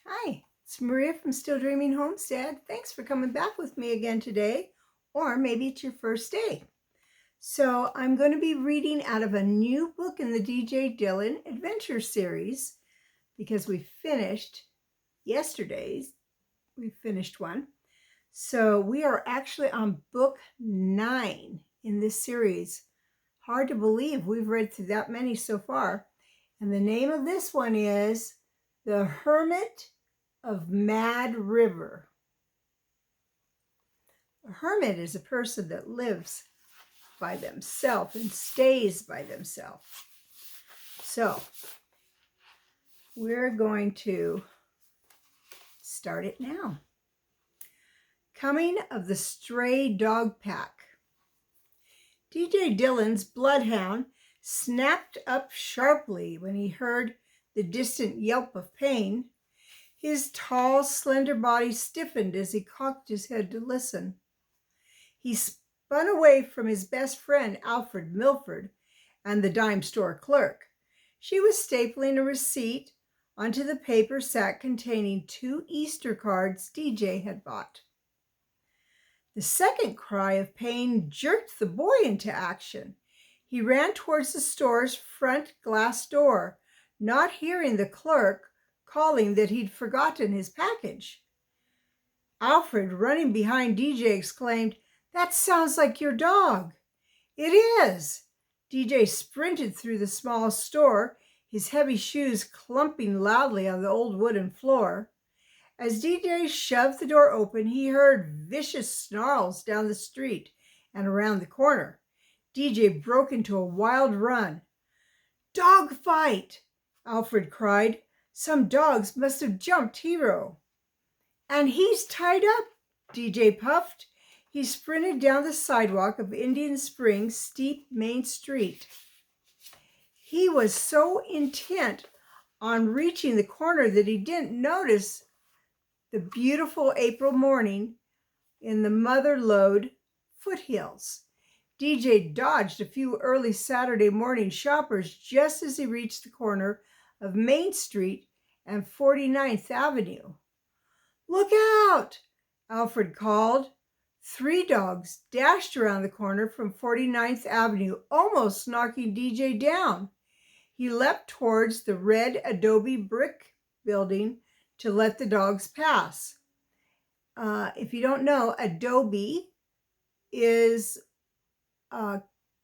Hi, it's Maria from Still Dreaming Homestead. Thanks for coming back with me again today, or maybe it's your first day. So I'm going to be reading out of a new book in the DJ Dillon Adventure series because we finished yesterday's. We finished one. So we are actually on book 9 in this series. Hard to believe we've read through that many so far. And the name of this one is The Hermit of Mad River. A hermit is a person that lives by themselves and stays by themselves. So we're going to start it now. Coming of the Stray Dog Pack. DJ Dillon's bloodhound snapped up sharply when he heard the distant yelp of pain. His tall, slender body stiffened as he cocked his head to listen. He spun away from his best friend, Alfred Milford, and the dime store clerk. She was stapling a receipt onto the paper sack containing 2 Easter cards DJ had bought. The second cry of pain jerked the boy into action. He ran towards the store's front glass door, not hearing the clerk calling that he'd forgotten his package. Alfred, running behind DJ, exclaimed, "That sounds like your dog." "It is." DJ sprinted through the small store, his heavy shoes clumping loudly on the old wooden floor. As DJ shoved the door open, he heard vicious snarls down the street and around the corner. DJ broke into a wild run. "Dog fight!" Alfred cried. "Some dogs must have jumped Hero." "And he's tied up," DJ puffed. He sprinted down the sidewalk of Indian Springs' steep Main Street. He was so intent on reaching the corner that he didn't notice the beautiful April morning in the Mother Lode foothills. DJ dodged a few early Saturday morning shoppers just as he reached the corner of Main Street and 49th Avenue. "Look out!" Alfred called. 3 dogs dashed around the corner from 49th Avenue, almost knocking DJ down. He leapt towards the red adobe brick building to let the dogs pass. If you don't know, adobe is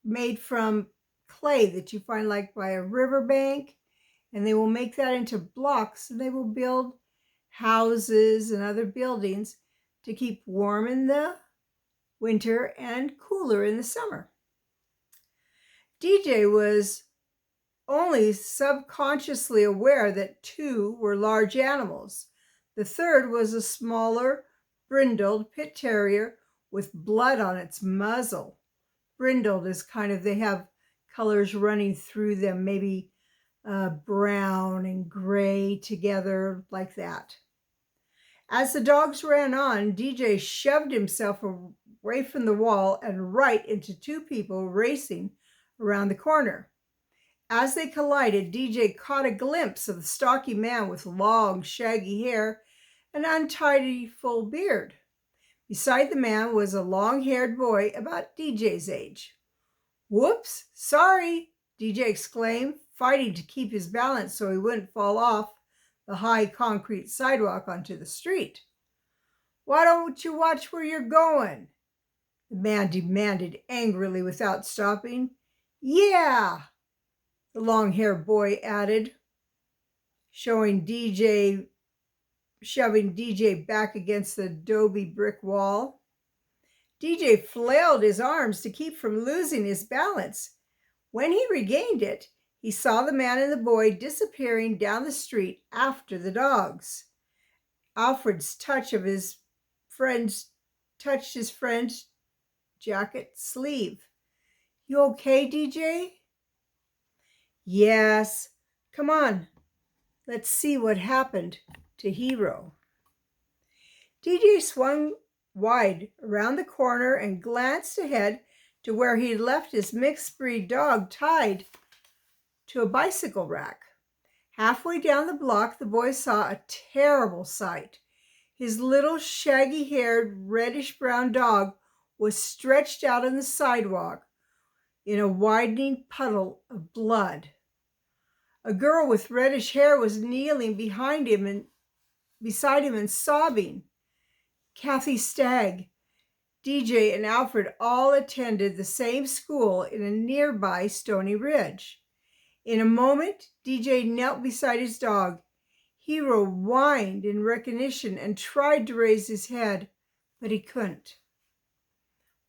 made from clay that you find like by a riverbank, and they will make that into blocks, and they will build houses and other buildings to keep warm in the winter and cooler in the summer. DJ was only subconsciously aware that 2 were large animals. The third was a smaller, brindled pit terrier with blood on its muzzle. Brindled is they have colors running through them, maybe brown and gray together like that. As the dogs ran on, DJ shoved himself away from the wall and right into 2 people racing around the corner. As they collided, DJ caught a glimpse of the stocky man with long, shaggy hair and untidy full beard. Beside the man was a long-haired boy about DJ's age. "Whoops, sorry," DJ exclaimed, fighting to keep his balance so he wouldn't fall off the high concrete sidewalk onto the street. "Why don't you watch where you're going?" the man demanded angrily without stopping. "Yeah," the long-haired boy added, shoving DJ back against the adobe brick wall. DJ flailed his arms to keep from losing his balance. When he regained it, he saw the man and the boy disappearing down the street after the dogs. Alfred's touched his friend's jacket sleeve. "You okay, DJ?" "Yes. Come on, let's see what happened to Hero." DJ swung wide around the corner and glanced ahead to where he'd left his mixed breed dog tied to a bicycle rack. Halfway down the block, the boy saw a terrible sight. His little shaggy-haired, reddish-brown dog was stretched out on the sidewalk in a widening puddle of blood. A girl with reddish hair was kneeling beside him and sobbing. Kathy Stagg, DJ, and Alfred all attended the same school in a nearby Stony Ridge. In a moment, DJ knelt beside his dog. Hero whined in recognition and tried to raise his head, but he couldn't.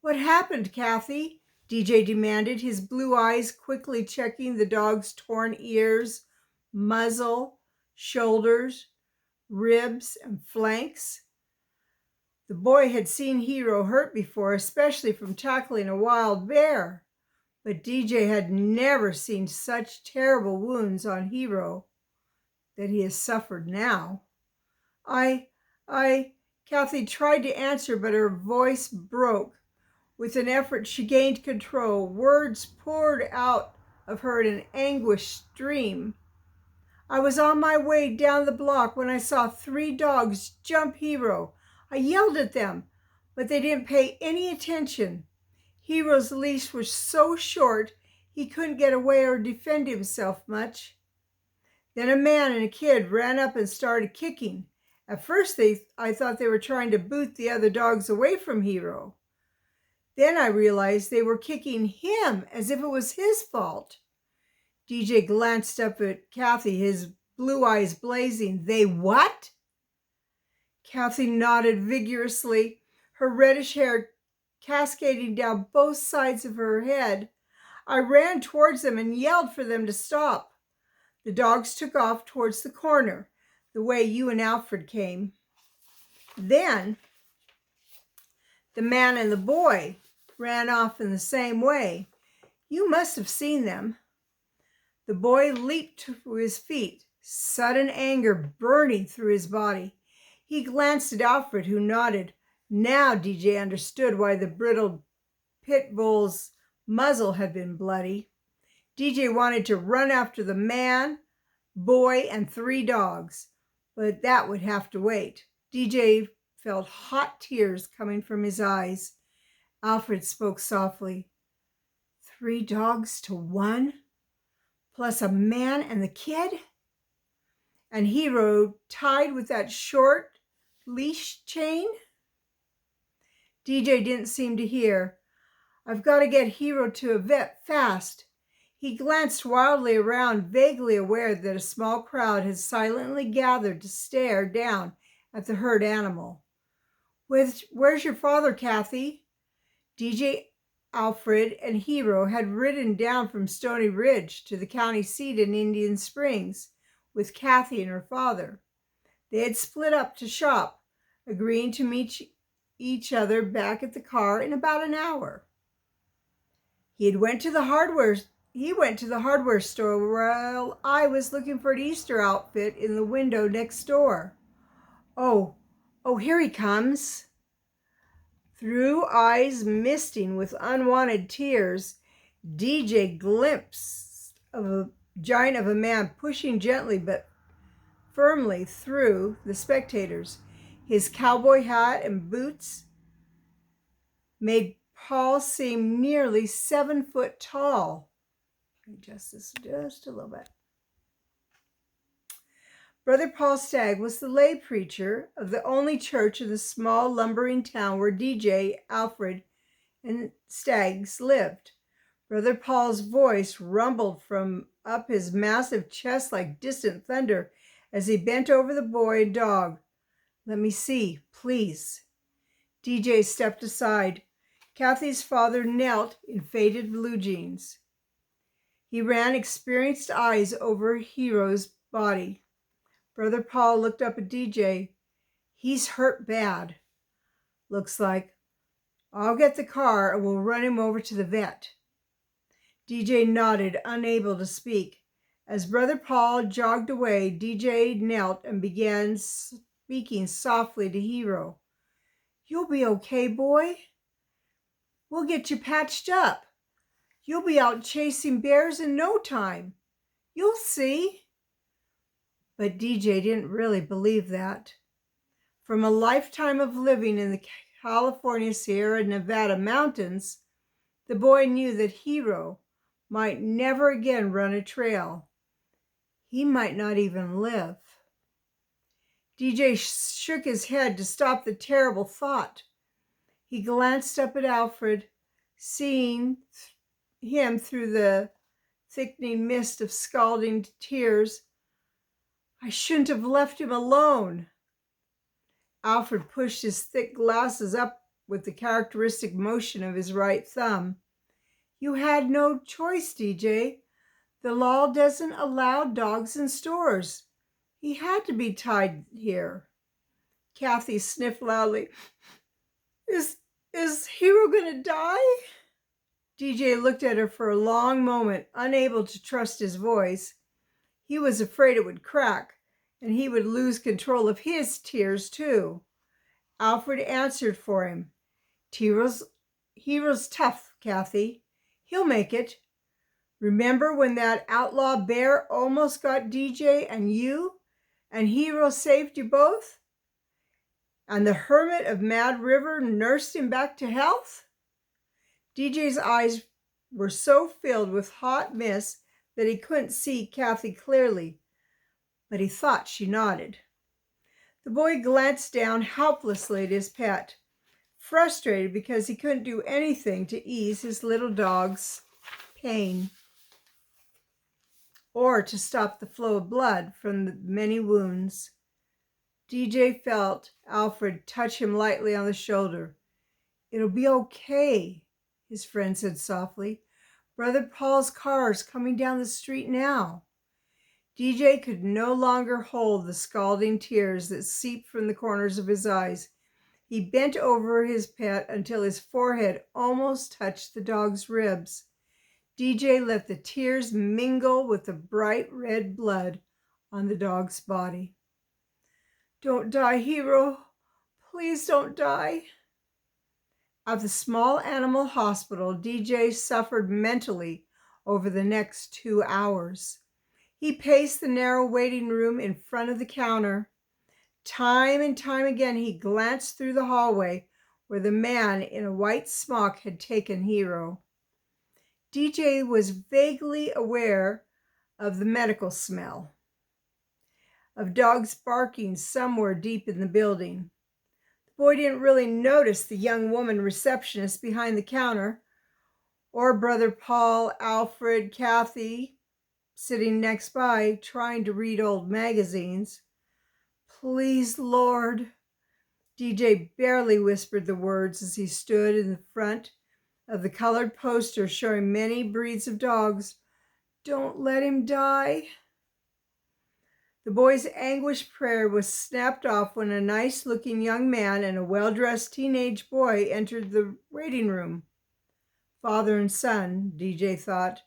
"What happened, Kathy?" DJ demanded, his blue eyes quickly checking the dog's torn ears, muzzle, shoulders, ribs, and flanks. The boy had seen Hero hurt before, especially from tackling a wild bear, but DJ had never seen such terrible wounds on Hero that he has suffered now. Kathy tried to answer, but her voice broke. With an effort, she gained control. Words poured out of her in an anguished stream. "I was on my way down the block when I saw 3 dogs jump Hero. I yelled at them, but they didn't pay any attention. Hero's leash was so short, he couldn't get away or defend himself much. Then a man and a kid ran up and started kicking. At first, I thought they were trying to boot the other dogs away from Hero. Then I realized they were kicking him as if it was his fault." DJ glanced up at Kathy, his blue eyes blazing. "They what?" Kathy nodded vigorously, her reddish hair cascading down both sides of her head. "I ran towards them and yelled for them to stop. The dogs took off towards the corner, the way you and Alfred came. Then the man and the boy ran off in the same way. You must have seen them." The boy leaped to his feet, sudden anger burning through his body. He glanced at Alfred, who nodded. Now DJ understood why the brittle pit bull's muzzle had been bloody. DJ wanted to run after the man, boy, and 3 dogs, but that would have to wait. DJ felt hot tears coming from his eyes. Alfred spoke softly. 3 dogs to 1? Plus a man and the kid? And Hero tied with that short leash chain? DJ didn't seem to hear. "I've got to get Hero to a vet fast." He glanced wildly around, vaguely aware that a small crowd had silently gathered to stare down at the hurt animal. Where's your father, Kathy?" DJ, Alfred, and Hero had ridden down from Stony Ridge to the county seat in Indian Springs with Kathy and her father. They had split up to shop, agreeing to meet each other back at the car in about an hour. He went to the hardware store while I was looking for an Easter outfit in the window next door. Oh, here he comes." Through eyes misting with unwanted tears, DJ glimpsed of a giant of a man pushing gently but firmly through the spectators. His cowboy hat and boots made Paul seem nearly 7 foot tall. Let me adjust this just a little bit. Brother Paul Stagg was the lay preacher of the only church in the small lumbering town where DJ, Alfred, and Staggs lived. Brother Paul's voice rumbled from up his massive chest like distant thunder as he bent over the boy and dog. "Let me see, please." DJ stepped aside. Kathy's father knelt in faded blue jeans. He ran experienced eyes over Hero's body. Brother Paul looked up at DJ. "He's hurt bad, looks like. I'll get the car and we'll run him over to the vet." DJ nodded, unable to speak. As Brother Paul jogged away, DJ knelt and began speaking softly to Hero. "You'll be okay, boy. We'll get you patched up. You'll be out chasing bears in no time. You'll see." But DJ didn't really believe that. From a lifetime of living in the California Sierra Nevada mountains, the boy knew that Hero might never again run a trail. He might not even live. DJ shook his head to stop the terrible thought. He glanced up at Alfred, seeing him through the thickening mist of scalding tears. I shouldn't have left him alone. Alfred pushed his thick glasses up with the characteristic motion of his right thumb. You had no choice, DJ. The law doesn't allow dogs in stores. He had to be tied here. Kathy sniffed loudly. Is Hero gonna die? DJ looked at her for a long moment, unable to trust his voice. He was afraid it would crack, and he would lose control of his tears too. Alfred answered for him. Hero's tough, Kathy. He'll make it. Remember when that outlaw bear almost got DJ and you, and Hero saved you both? And the Hermit of Mad River nursed him back to health? DJ's eyes were so filled with hot mist that he couldn't see Kathy clearly, but he thought she nodded. The boy glanced down helplessly at his pet, frustrated because he couldn't do anything to ease his little dog's pain or to stop the flow of blood from the many wounds. DJ felt Alfred touch him lightly on the shoulder. It'll be okay, his friend said softly. Brother Paul's car is coming down the street now. DJ could no longer hold the scalding tears that seeped from the corners of his eyes. He bent over his pet until his forehead almost touched the dog's ribs. DJ let the tears mingle with the bright red blood on the dog's body. Don't die, Hero. Please don't die. At the small animal hospital, DJ suffered mentally over the next 2 hours. He paced the narrow waiting room in front of the counter. Time and time again, he glanced through the hallway where the man in a white smock had taken Hero. DJ was vaguely aware of the medical smell, of dogs barking somewhere deep in the building. The boy didn't really notice the young woman receptionist behind the counter, or Brother Paul, Alfred, Kathy, sitting next by, trying to read old magazines. Please, Lord. DJ barely whispered the words as he stood in the front of the colored poster showing many breeds of dogs. Don't let him die. The boy's anguished prayer was snapped off when a nice-looking young man and a well-dressed teenage boy entered the waiting room. Father and son, DJ thought.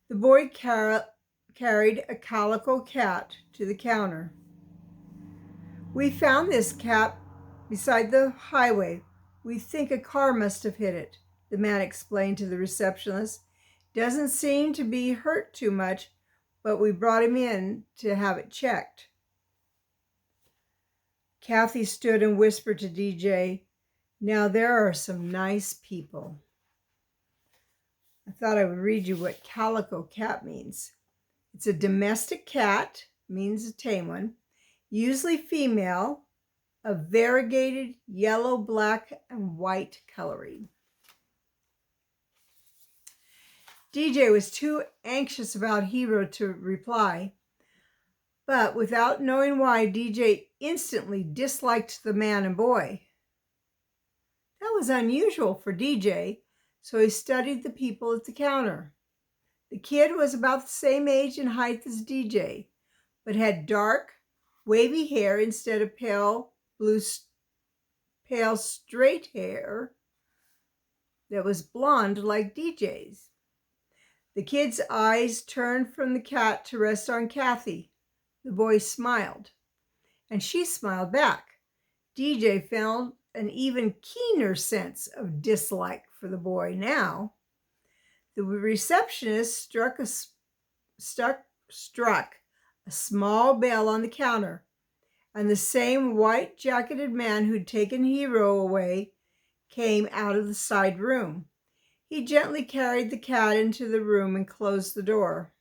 The boy carried a calico cat to the counter. We found this cat beside the highway. We think a car must have hit it, the man explained to the receptionist. Doesn't seem to be hurt too much, but we brought him in to have it checked. Kathy stood and whispered to DJ, now there are some nice people. I thought I would read you what calico cat means. It's a domestic cat, means a tame one, usually female, of variegated yellow, black, and white coloring. DJ was too anxious about Hero to reply, but without knowing why, DJ instantly disliked the man and boy. That was unusual for DJ, so he studied the people at the counter. The kid was about the same age and height as DJ, but had dark, wavy hair instead of pale straight hair that was blonde like DJ's. The kid's eyes turned from the cat to rest on Kathy. The boy smiled, and she smiled back. DJ felt an even keener sense of dislike for the boy now. The receptionist struck a a small bell on the counter, and the same white-jacketed man who'd taken Hero away came out of the side room. He gently carried the cat into the room and closed the door.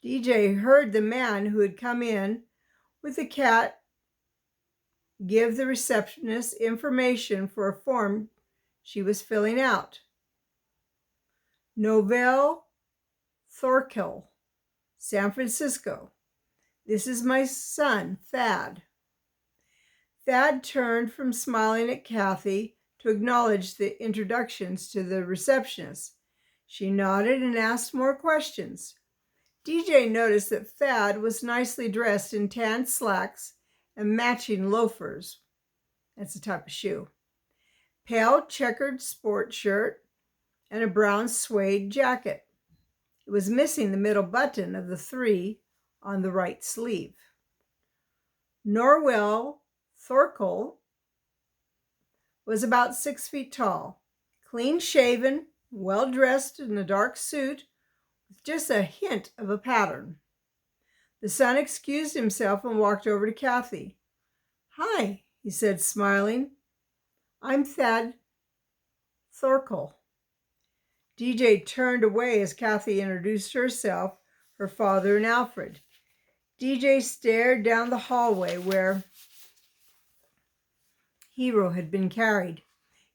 DJ heard the man who had come in with the cat give the receptionist information for a form she was filling out. Novell Thorkel, San Francisco. This is my son, Thad. Thad turned from smiling at Kathy to acknowledge the introductions to the receptionist. She nodded and asked more questions. DJ noticed that Thad was nicely dressed in tan slacks and matching loafers. That's a type of shoe. Pale checkered sport shirt and a brown suede jacket. It was missing the middle button of the 3 on the right sleeve. Norwell Thorkel was about 6 feet tall, clean-shaven, well-dressed in a dark suit with just a hint of a pattern. The son excused himself and walked over to Kathy. "Hi," he said, smiling. "I'm Thad Thorkel." DJ turned away as Kathy introduced herself, her father, and Alfred. DJ stared down the hallway where Hero had been carried.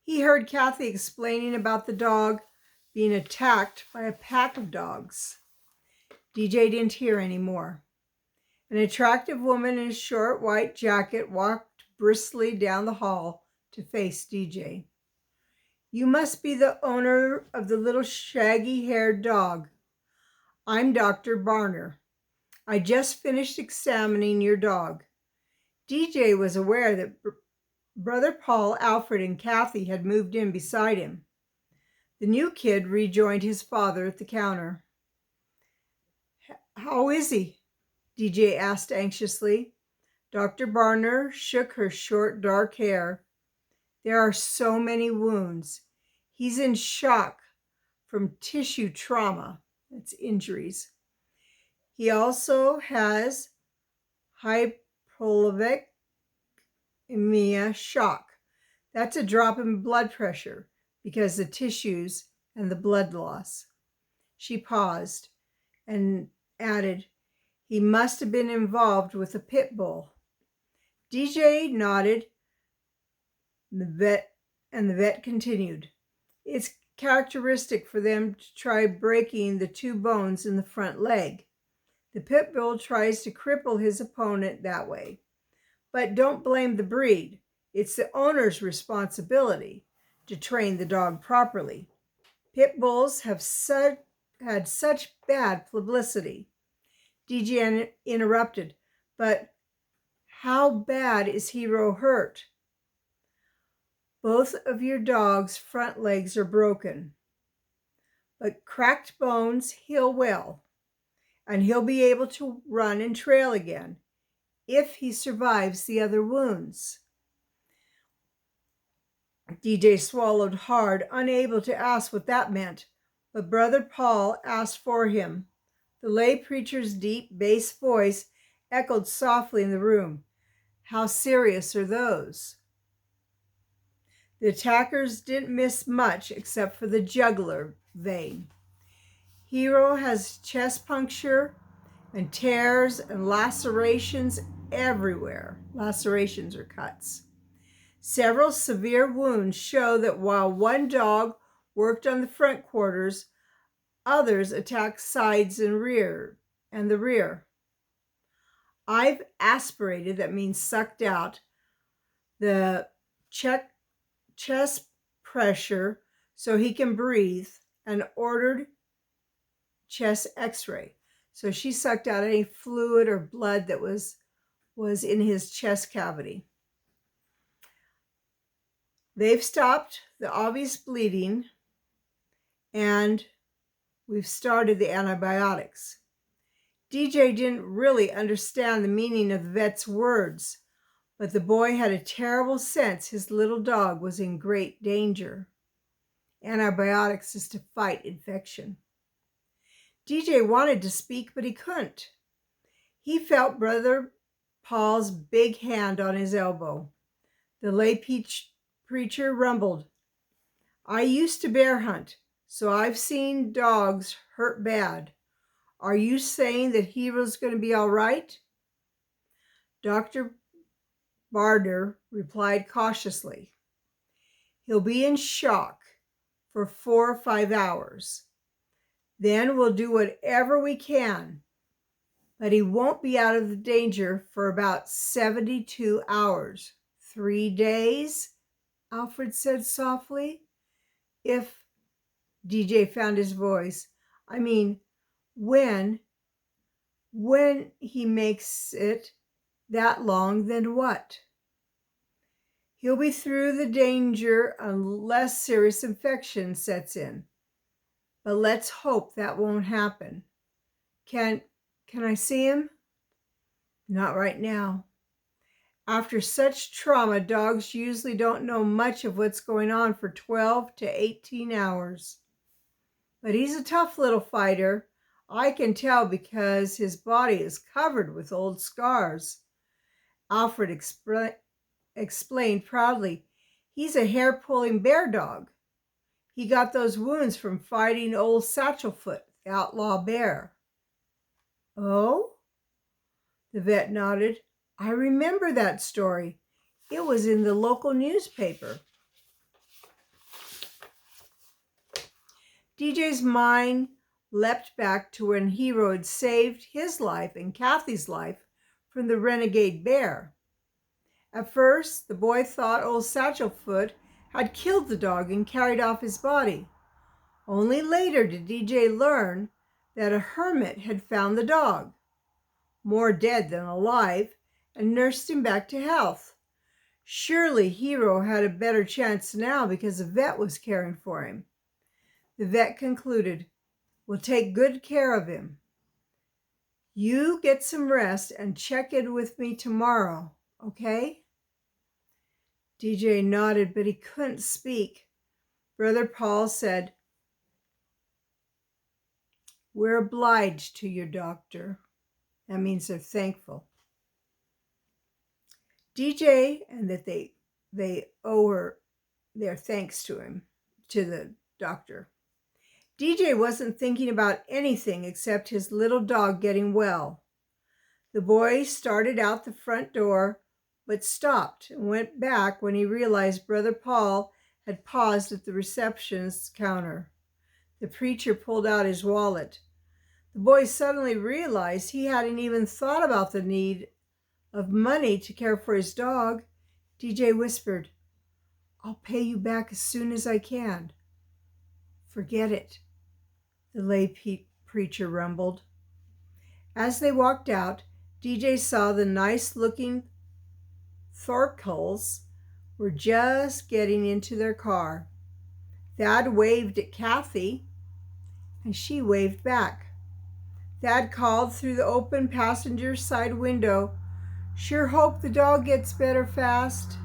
He heard Kathy explaining about the dog being attacked by a pack of dogs. DJ didn't hear any more. An attractive woman in a short white jacket walked briskly down the hall to face DJ. "You must be the owner of the little shaggy-haired dog. I'm Dr. Barner. I just finished examining your dog." DJ was aware that Brother Paul, Alfred, and Kathy had moved in beside him. The new kid rejoined his father at the counter. "How is he?" DJ asked anxiously. Dr. Barner shook her short, dark hair. "There are so many wounds. He's in shock from tissue trauma. That's injuries. He also has hypovolemic shock. That's a drop in blood pressure because the tissues and the blood loss." She paused and added, "He must have been involved with a pit bull." DJ nodded. The vet continued, "It's characteristic for them to try breaking the 2 bones in the front leg. The pit bull tries to cripple his opponent that way. But don't blame the breed. It's the owner's responsibility to train the dog properly. Pit bulls have had such bad publicity." DJ interrupted, "But how bad is Hero hurt?" "Both of your dog's front legs are broken, but cracked bones heal well, and he'll be able to run and trail again if he survives the other wounds." DJ swallowed hard, unable to ask what that meant, but Brother Paul asked for him. The lay preacher's deep bass voice echoed softly in the room. "How serious are those?" The attackers didn't miss much except for the jugular vein. Hero has chest puncture and tears and lacerations everywhere. Lacerations or cuts. Several severe wounds show that while one dog worked on the front quarters, others attacked sides and the rear. "I've aspirated," that means sucked out, "the chest pressure so he can breathe, and ordered chest x-ray." So she sucked out any fluid or blood that was in his chest cavity. "They've stopped the obvious bleeding, and we've started the antibiotics." DJ didn't really understand the meaning of the vet's words, but the boy had a terrible sense his little dog was in great danger. Antibiotics is to fight infection. DJ wanted to speak, but he couldn't. He felt Brother Paul's big hand on his elbow. The lay preacher rumbled, I used to bear hunt, so I've seen dogs hurt bad. Are you saying that Hero's going to be all right? Dr. Barder replied cautiously, he'll be in shock for 4 or 5 hours. Then we'll do whatever we can, but he won't be out of the danger for about 72 hours. 3 days, Alfred said softly. If DJ found his voice, I mean, when he makes it that long, then what? He'll be through the danger unless serious infection sets in. But let's hope that won't happen. Can I see him? Not right now. After such trauma, dogs usually don't know much of what's going on for 12 to 18 hours. But he's a tough little fighter. I can tell because his body is covered with old scars. Alfred explained proudly. He's a hair-pulling bear dog. He got those wounds from fighting old Satchelfoot, the outlaw bear. Oh? The vet nodded. I remember that story. It was in the local newspaper. DJ's mind leapt back to when Hero had saved his life and Kathy's life from the renegade bear. At first, the boy thought old Satchelfoot had killed the dog and carried off his body. Only later did DJ learn that a hermit had found the dog, more dead than alive, and nursed him back to health. Surely Hero had a better chance now because the vet was caring for him. The vet concluded, we'll take good care of him. You get some rest and check in with me tomorrow, okay? DJ nodded, but he couldn't speak. Brother Paul said, we're obliged to your doctor. That means they're thankful. DJ, and that they owe their thanks to him, to the doctor. DJ wasn't thinking about anything except his little dog getting well. The boy started out the front door, but stopped and went back when he realized Brother Paul had paused at the receptionist's counter. The preacher pulled out his wallet. The boy suddenly realized he hadn't even thought about the need of money to care for his dog. DJ whispered, I'll pay you back as soon as I can. Forget it, the lay preacher rumbled. As they walked out, DJ saw the nice-looking Thorkels were just getting into their car. Thad waved at Kathy, and she waved back. Thad called through the open passenger side window, sure hope the dog gets better fast.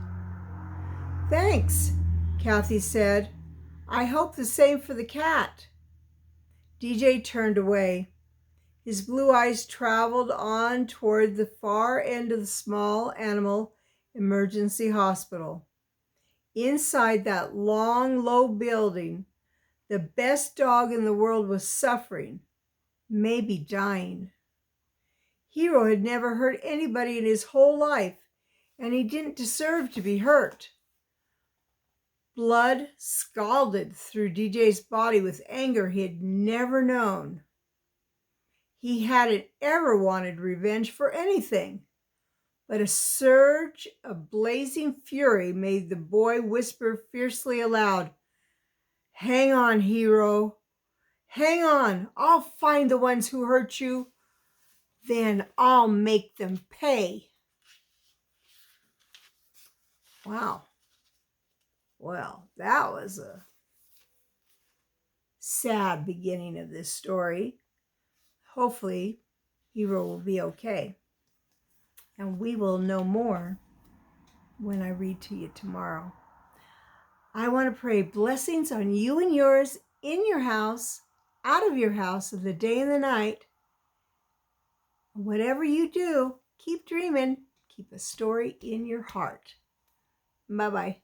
Thanks, Kathy said. I hope the same for the cat. DJ turned away. His blue eyes traveled on toward the far end of the small animal emergency hospital. Inside that long, low building, the best dog in the world was suffering, maybe dying. Hero had never hurt anybody in his whole life, and he didn't deserve to be hurt. Blood scalded through DJ's body with anger he had never known. He hadn't ever wanted revenge for anything, but a surge of blazing fury made the boy whisper fiercely aloud, Hang on, Hero. Hang on. I'll find the ones who hurt you. Then I'll make them pay. Wow. Well, that was a sad beginning of this story. Hopefully, Hero will be okay. And we will know more when I read to you tomorrow. I want to pray blessings on you and yours, in your house, out of your house, of the day and the night. Whatever you do, keep dreaming. Keep a story in your heart. Bye-bye.